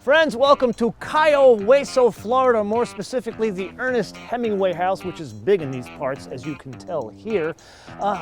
Friends, welcome to Cayo Hueso, Florida, more specifically the Ernest Hemingway house, which is big in these parts, as you can tell here.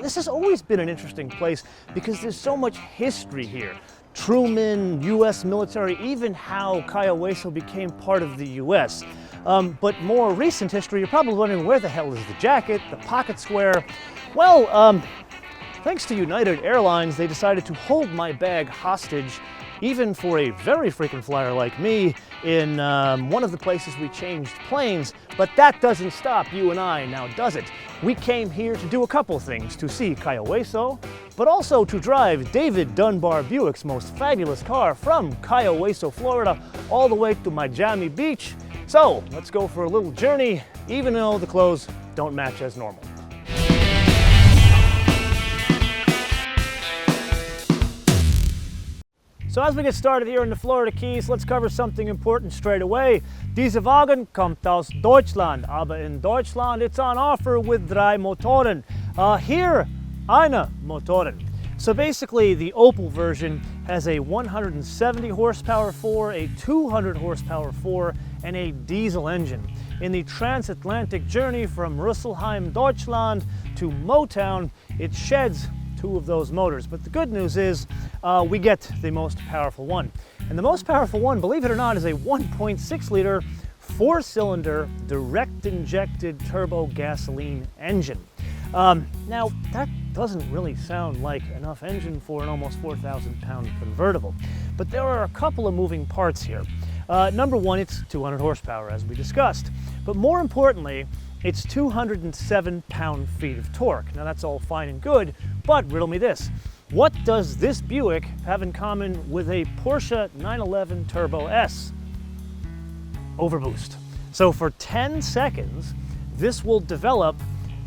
This has always been an interesting place because there's so much history here. Truman, U.S. military, even how Cayo Hueso became part of the U.S. But more recent history, you're probably wondering where the hell is the jacket, the pocket square? Well, thanks to United Airlines, they decided to hold my bag hostage, even for a very frequent flyer like me, in one of the places we changed planes. But that doesn't stop you and I, now does it? We came here to do a couple things, to see Cayo Hueso, but also to drive David Dunbar Buick's most fabulous car from Cayo Hueso, Florida, all the way to Miami Beach. So let's go for a little journey, even though the clothes don't match as normal. So as we get started here in the Florida Keys, let's cover something important straight away. Diese Wagen kommt aus Deutschland, aber in Deutschland it's on offer with 3 Motoren. Here, eine Motoren. So basically the Opel version has a 170 horsepower 4, a 200 horsepower 4, and a diesel engine. In the transatlantic journey from Rüsselsheim, Deutschland to Motown, it sheds 2 of those motors. But the good news is we get the most powerful one. And the most powerful one, believe it or not, is a 1.6 liter 4-cylinder direct injected turbo gasoline engine. Now that doesn't really sound like enough engine for an almost 4,000 pound convertible, but there are a couple of moving parts here. Number one, it's 200 horsepower as we discussed, but more importantly, it's 207 pound-feet of torque. Now that's all fine and good, but riddle me this. What does this Buick have in common with a Porsche 911 Turbo S? Overboost. So for 10 seconds, this will develop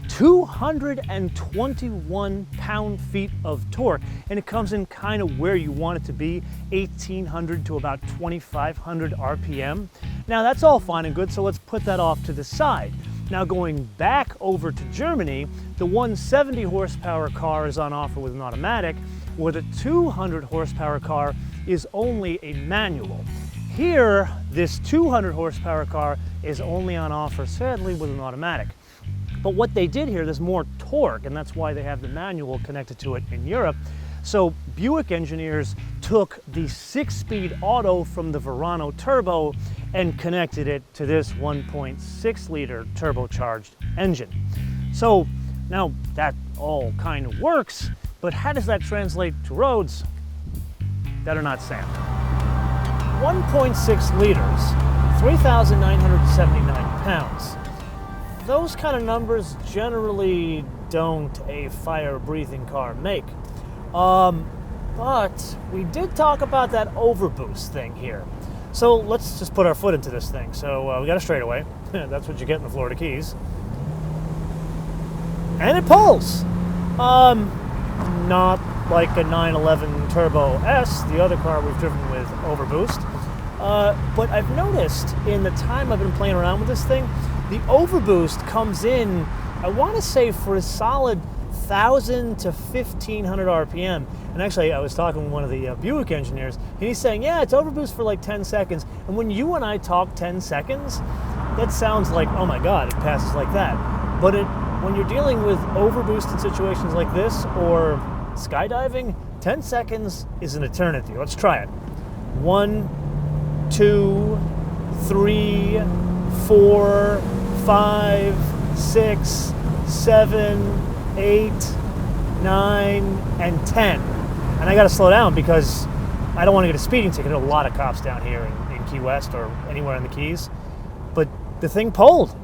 221 pound-feet of torque, and it comes in kind of where you want it to be, 1,800 to about 2,500 RPM. Now that's all fine and good, so let's put that off to the side. Now going back over to Germany, the 170 horsepower car is on offer with an automatic, where the 200 horsepower car is only a manual. Here, this 200 horsepower car is only on offer, sadly, with an automatic. But what they did here, there's more torque, and that's why they have the manual connected to it in Europe. So Buick engineers took the 6-speed auto from the Verano Turbo and connected it to this 1.6 liter turbocharged engine. So now that all kind of works, but how does that translate to roads that are not sand? 1.6 liters, 3,979 pounds. Those kind of numbers generally don't a fire-breathing car make. But we did talk about that overboost thing here. So let's just put our foot into this thing. So we got a straightaway. That's what you get in the Florida Keys. And it pulls. Not like a 911 Turbo S, the other car we've driven with overboost. But I've noticed in the time I've been playing around with this thing, the overboost comes in, I want to say, for a solid 1,000 to 1,500 RPM. And actually, I was talking with one of the Buick engineers, and he's saying, yeah, it's overboost for like 10 seconds. And when you and I talk 10 seconds, that sounds like, oh my God, it passes like that. But when you're dealing with overboost in situations like this, or skydiving, 10 seconds is an eternity. Let's try it. 1, 2, 3, 4, 5, 6, 7, 8, 9, and 10. And I gotta slow down because I don't want to get a speeding ticket. There are a lot of cops down here in Key West or anywhere in the Keys. But the thing pulled.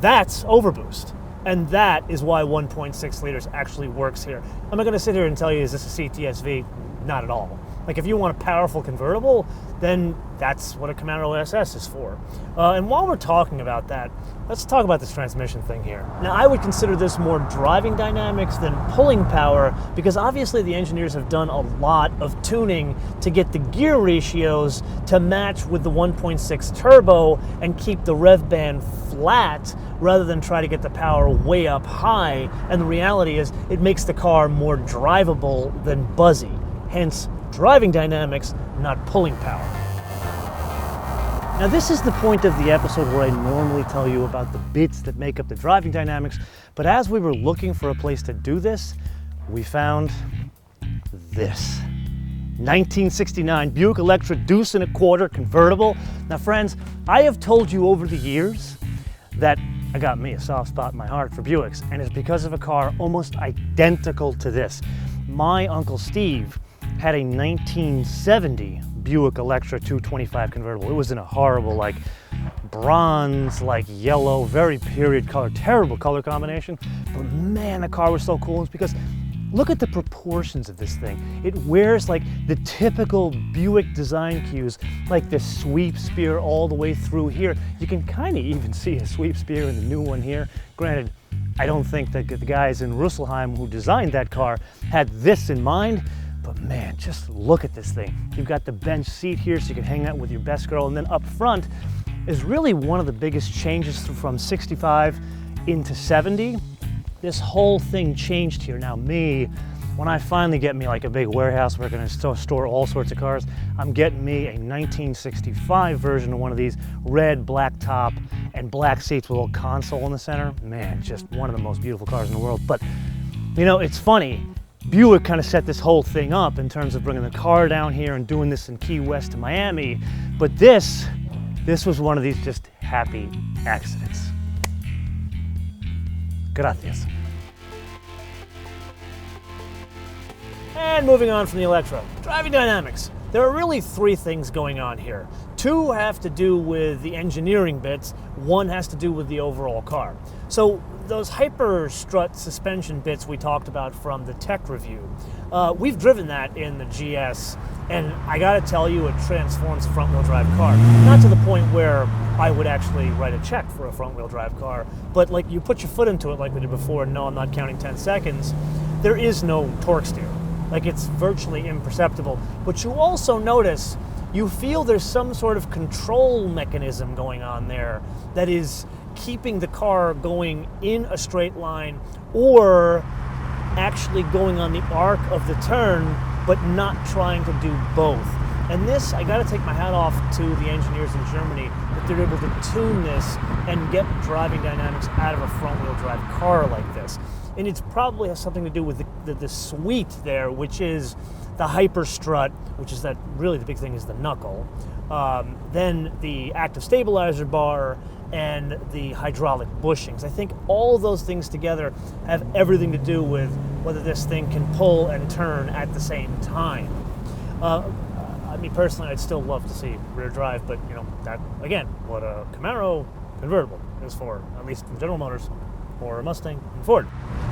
That's overboost. And that is why 1.6 liters actually works here. I'm not gonna sit here and tell you, is this a CTSV? Not at all. Like if you want a powerful convertible, then that's what a Camaro SS is for. And while we're talking about that, let's talk about this transmission thing here. Now I would consider this more driving dynamics than pulling power, because obviously the engineers have done a lot of tuning to get the gear ratios to match with the 1.6 turbo and keep the rev band flat rather than try to get the power way up high. And the reality is it makes the car more drivable than buzzy. Hence, driving dynamics, not pulling power. Now this is the point of the episode where I normally tell you about the bits that make up the driving dynamics, but as we were looking for a place to do this, we found this. 1969 Buick Electra Deuce and a Quarter convertible. Now friends, I have told you over the years that I got me a soft spot in my heart for Buicks, and it's because of a car almost identical to this. My Uncle Steve had a 1970 Buick Electra 225 convertible. It was in a horrible, like bronze, like yellow, very period color, terrible color combination. But man, the car was so cool. It's because look at the proportions of this thing. It wears like the typical Buick design cues, like the sweep spear all the way through here. You can kind of even see a sweep spear in the new one here. Granted, I don't think that the guys in Rüsselsheim who designed that car had this in mind. But man, just look at this thing. You've got the bench seat here so you can hang out with your best girl, and then up front is really one of the biggest changes from 65 into 70. This whole thing changed here. Now when I finally get me like a big warehouse where I'm gonna store all sorts of cars, I'm getting me a 1965 version of one of these, red, black top, and black seats with a little console in the center. Man, just one of the most beautiful cars in the world. But you know, it's funny. Buick kind of set this whole thing up in terms of bringing the car down here and doing this in Key West to Miami. But this was one of these just happy accidents. Gracias. And moving on from the Electra, driving dynamics. There are really three things going on here. Two have to do with the engineering bits, one has to do with the overall car. So those hyper strut suspension bits we talked about from the tech review, we've driven that in the GS, and I gotta tell you, it transforms a front wheel drive car. Not to the point where I would actually write a check for a front wheel drive car, but like you put your foot into it like we did before, and no, I'm not counting 10 seconds, there is no torque steer. Like it's virtually imperceptible. But you also notice, you feel there's some sort of control mechanism going on there that is keeping the car going in a straight line or actually going on the arc of the turn, but not trying to do both. And this, I gotta take my hat off to the engineers in Germany that they're able to tune this and get driving dynamics out of a front wheel drive car like this. And it probably has something to do with the suite there, which is the hyper strut, which is that really the big thing is the knuckle, then the active stabilizer bar, and the hydraulic bushings. I think all of those things together have everything to do with whether this thing can pull and turn at the same time. I mean, personally, I'd still love to see rear drive, but you know, that again, what a Camaro convertible is for, at least from General Motors, or a Mustang and Ford.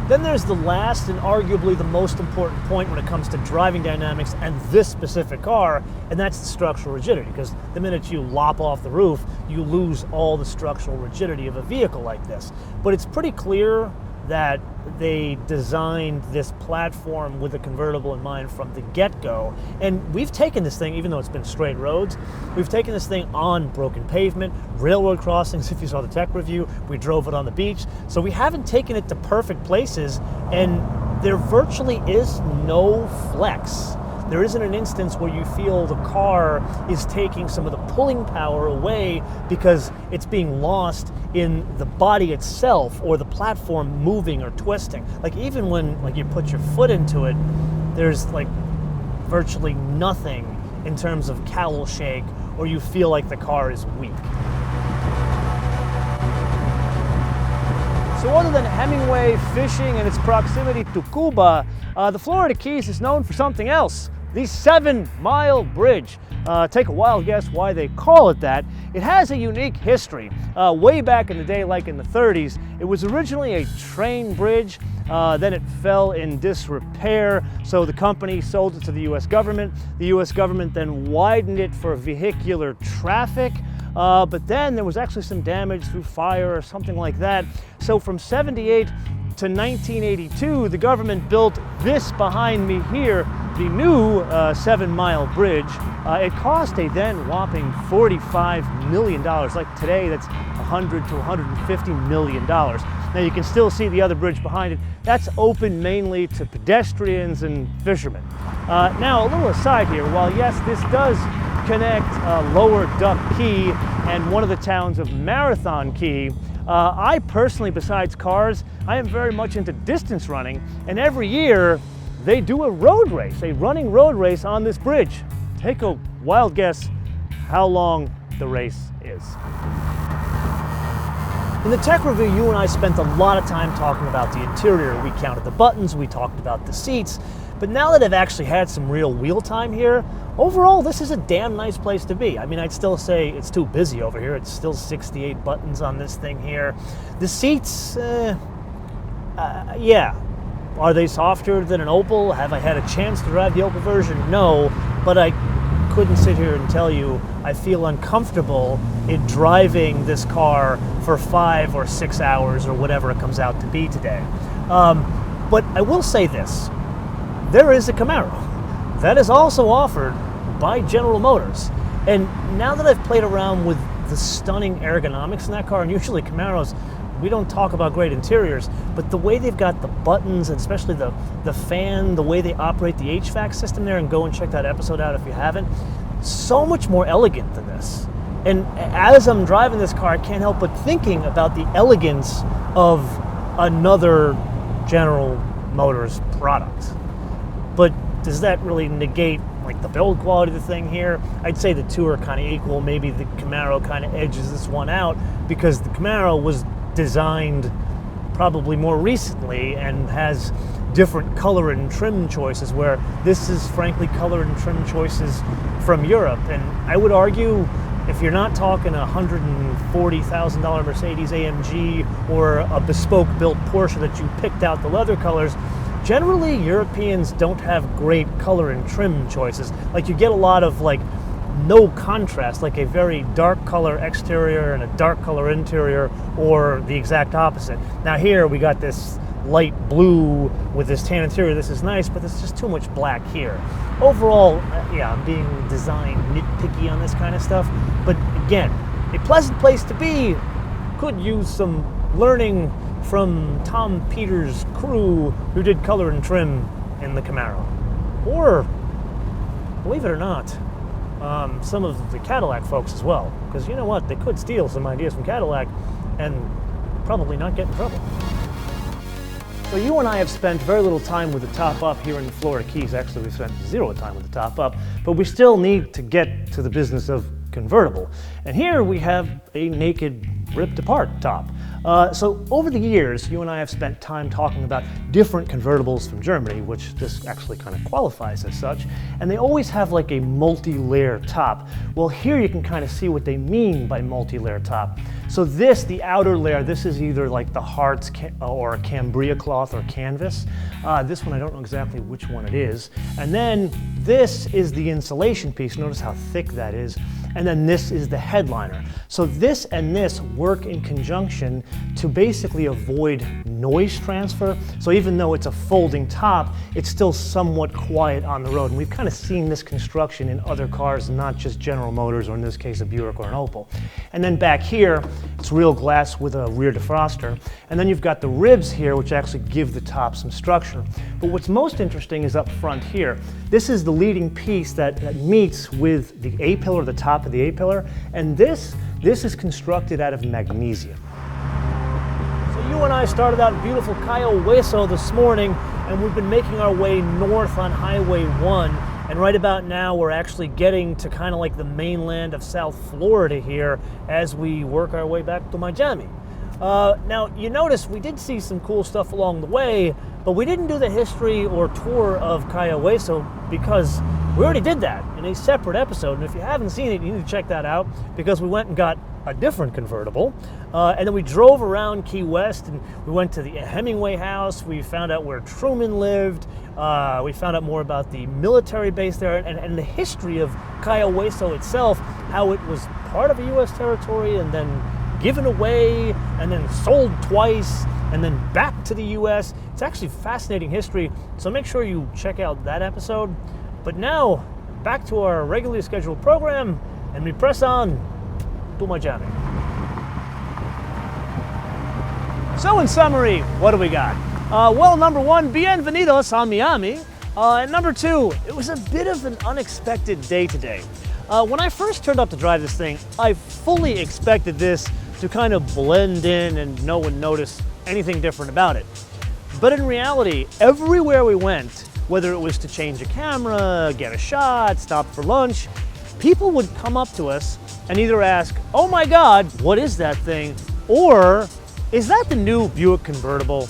Then there's the last and arguably the most important point when it comes to driving dynamics and this specific car, and that's the structural rigidity, because the minute you lop off the roof, you lose all the structural rigidity of a vehicle like this. But it's pretty clear that they designed this platform with a convertible in mind from the get-go. And we've taken this thing, even though it's been straight roads, we've taken this thing on broken pavement, railroad crossings. If you saw the tech review, we drove it on the beach. So we haven't taken it to perfect places, and there virtually is no flex. There isn't an instance where you feel the car is taking some of the pulling power away because it's being lost in the body itself or the platform moving or twisting. Like even when like you put your foot into it, there's like virtually nothing in terms of cowl shake, or you feel like the car is weak. So other than Hemingway, fishing, and its proximity to Cuba, the Florida Keys is known for something else. The 7-mile bridge. Take a wild guess why they call it that. It has a unique history. Way back in the day, like in the 30s, it was originally a train bridge. Then it fell in disrepair, so the company sold it to the US government. The US government then widened it for vehicular traffic. But then there was actually some damage through fire or something like that. So from 78 to 1982, the government built this behind me here, the new 7-mile bridge. It cost a then whopping $45 million. Like today, that's $100 to $150 million. Now you can still see the other bridge behind it. That's open mainly to pedestrians and fishermen. Now a little aside here, while yes, this does Connect, Lower Duck Key, and one of the towns of Marathon Key. I personally, besides cars, I am very much into distance running, and every year they do a road race, a running road race on this bridge. Take a wild guess how long the race is. In the tech review, you and I spent a lot of time talking about the interior. We counted the buttons, we talked about the seats, but now that I've actually had some real wheel time here, overall this is a damn nice place to be. I mean, I'd still say it's too busy over here. It's still 68 buttons on this thing here. The seats, yeah. Are they softer than an Opel? Have I had a chance to drive the Opel version? No, but I couldn't sit here and tell you I feel uncomfortable in driving this car for 5 or 6 hours or whatever it comes out to be today. But I will say this, there is a Camaro that is also offered by General Motors. And now that I've played around with the stunning ergonomics in that car, and usually Camaros, we don't talk about great interiors, but the way they've got the buttons, and especially the fan, the way they operate the HVAC system there, and go and check that episode out if you haven't, so much more elegant than this. And as I'm driving this car, I can't help but thinking about the elegance of another General Motors product. But does that really negate like the build quality of the thing here? I'd say the two are kind of equal. Maybe the Camaro kind of edges this one out because the Camaro was designed probably more recently and has different color and trim choices, where this is frankly color and trim choices from Europe. And I would argue if you're not talking a $140,000 Mercedes AMG or a bespoke built Porsche that you picked out the leather colors, generally Europeans don't have great color and trim choices. Like you get a lot of like no contrast, like a very dark color exterior and a dark color interior, or the exact opposite. Now here we got this light blue with this tan interior. This is nice, but there's just too much black here. Overall, yeah, I'm being design nitpicky on this kind of stuff, but again, a pleasant place to be. Could use some learning from Tom Peters' crew who did color and trim in the Camaro. Or, believe it or not, some of the Cadillac folks as well. Because you know what? They could steal some ideas from Cadillac and probably not get in trouble. So you and I have spent very little time with the top up here in the Florida Keys. Actually, we spent 0 time with the top up, but we still need to get to the business of convertible. And here we have a naked, ripped apart top. So over the years, you and I have spent time talking about different convertibles from Germany, which this actually kind of qualifies as such, and they always have like a multi-layer top. Well, here you can kind of see what they mean by multi-layer top. So this, the outer layer, this is either like the Hartz or Cambria cloth or canvas. This one, I don't know exactly which one it is. And then this is the insulation piece. Notice how thick that is. And then this is the headliner. So this and this work in conjunction to basically avoid noise transfer. So even though it's a folding top, it's still somewhat quiet on the road. And we've kind of seen this construction in other cars, not just General Motors, or in this case, a Buick or an Opel. And then back here, it's real glass with a rear defroster. And then you've got the ribs here, which actually give the top some structure. But what's most interesting is up front here. This is the leading piece that meets with the A-pillar, the top of the A-pillar. And this is constructed out of magnesium. So you and I started out in beautiful Cayo Hueso this morning, and we've been making our way north on Highway 1. And right about now, we're actually getting to kind of like the mainland of South Florida here as we work our way back to Miami. Now, you notice we did see some cool stuff along the way, but we didn't do the history or tour of Cayo Hueso because we already did that in a separate episode. And if you haven't seen it, you need to check that out because we went and got a different convertible. And then we drove around Key West and we went to the Hemingway house. We found out where Truman lived. We found out more about the military base there and the history of Cayo Hueso itself, how it was part of a U.S. territory and then given away and then sold twice and then back to the U.S. It's actually fascinating history, so make sure you check out that episode. But now, back to our regularly scheduled program, and we press on to Miami. So in summary, what do we got? Well, number one, bienvenidos a Miami. And number two, it was a bit of an unexpected day today. When I first turned up to drive this thing, I fully expected this to kind of blend in and no one notice anything different about it. But in reality, everywhere we went, whether it was to change a camera, get a shot, stop for lunch, people would come up to us and either ask, "Oh my God, what is that thing?" Or, "Is that the new Buick Convertible?"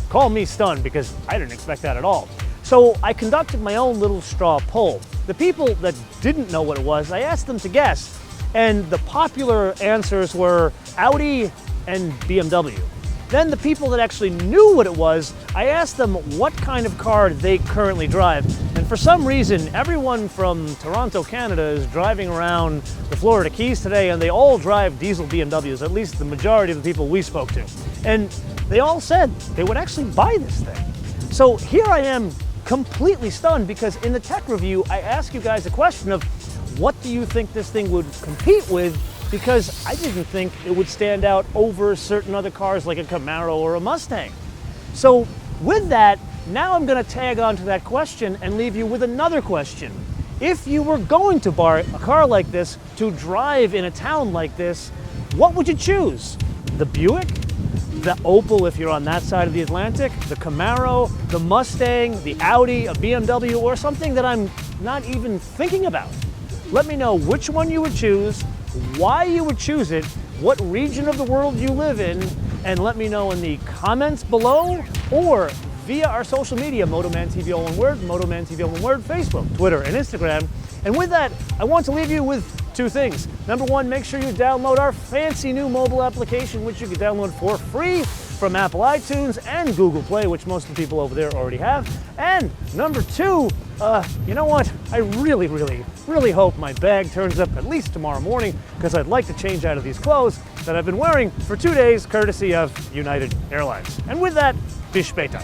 Call me stunned because I didn't expect that at all. So I conducted my own little straw poll. The people that didn't know what it was, I asked them to guess. And the popular answers were Audi and BMW. Then the people that actually knew what it was, I asked them what kind of car they currently drive. And for some reason, everyone from Toronto, Canada is driving around the Florida Keys today, and they all drive diesel BMWs, at least the majority of the people we spoke to. And they all said they would actually buy this thing. So here I am completely stunned because in the tech review, I asked you guys a question of what do you think this thing would compete with? Because I didn't think it would stand out over certain other cars like a Camaro or a Mustang. So with that, now I'm gonna tag on to that question and leave you with another question. If you were going to buy a car like this to drive in a town like this, what would you choose? The Buick? The Opel if you're on that side of the Atlantic? The Camaro? The Mustang? The Audi? A BMW? Or something that I'm not even thinking about? Let me know which one you would choose, why you would choose it, what region of the world you live in, and let me know in the comments below or via our social media, MotoManTV all one word, MotoManTV all one word, Facebook, Twitter, and Instagram. And with that, I want to leave you with two things. Number one, make sure you download our fancy new mobile application, which you can download for free from Apple iTunes and Google Play, which most of the people over there already have. And number two, you know what? I really hope my bag turns up at least tomorrow morning because I'd like to change out of these clothes that I've been wearing for 2 days, courtesy of United Airlines. And with that, bis später.